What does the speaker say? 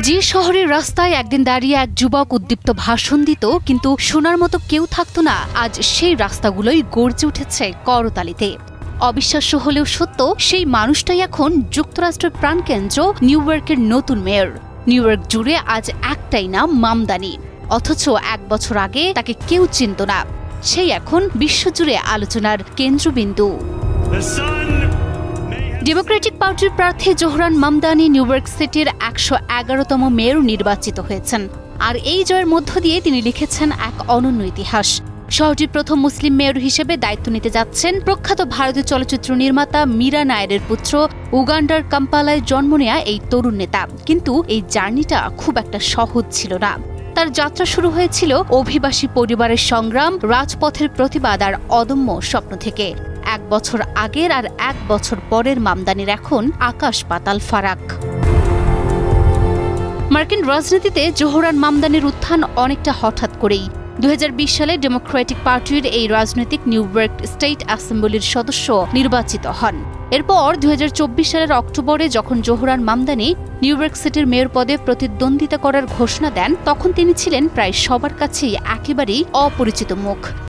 যে শহরের রাস্তায় একদিন দাঁড়িয়ে এক যুবক উদ্দীপ্ত ভাষণ দিত, কিন্তু শোনার মতো কেউ থাকতো না, আজ সেই রাস্তাগুলোই গর্জে উঠেছে করতালিতে। অবিশ্বাস্য হলেও সত্য, সেই মানুষটাই এখন যুক্তরাষ্ট্রের প্রাণকেন্দ্র নিউ ইয়র্কের নতুন মেয়র। নিউ ইয়র্ক জুড়ে আজ একটাই নাম, মামদানি। অথচ 1 বছর আগে তাকে কেউ চিনত না। সেই এখন বিশ্বজুড়ে আলোচনার কেন্দ্রবিন্দু। ডেমোক্রেটিক পার্টির প্রার্থী জোহরান মামদানি নিউ ইয়র্ক সিটির 111তম মেয়র নির্বাচিত হয়েছেন। আর এই জয়ের মধ্য দিয়ে তিনি লিখেছেন এক অনন্য ইতিহাস। শহরটির প্রথম মুসলিম মেয়র হিসেবে দায়িত্ব নিতে যাচ্ছেন প্রখ্যাত ভারতীয় চলচ্চিত্র নির্মাতা মীরা নায়ারের পুত্র, উগান্ডার কাম্পালায় জন্ম নেয়া এই তরুণ নেতা। কিন্তু এই জার্নিটা খুব একটা সহজ ছিল না। তার যাত্রা শুরু হয়েছিল অভিবাসী পরিবারের সংগ্রাম, রাজপথের প্রতিবাদ আর অদম্য স্বপ্ন থেকে। 1 বছর আগের আর 1 বছর পরের মামদানির এখন আকাশ পাতাল ফারাক। মার্কিন রাজনীতিতে জোহরান মামদানির উত্থান অনেকটা হঠাৎ করেই। 2020 সালে ডেমোক্রেটিক পার্টির এই রাজনৈতিক নিউ ইয়র্ক স্টেট অ্যাসেম্বলির সদস্য নির্বাচিত হন। এরপর 2024 সালের অক্টোবরে যখন জোহরান মামদানি নিউ ইয়র্ক সিটির মেয়র পদে প্রতিদ্বন্দ্বিতা করার ঘোষণা দেন, তখন তিনি ছিলেন প্রায় সবার কাছেই একেবারেই অপরিচিত মুখ।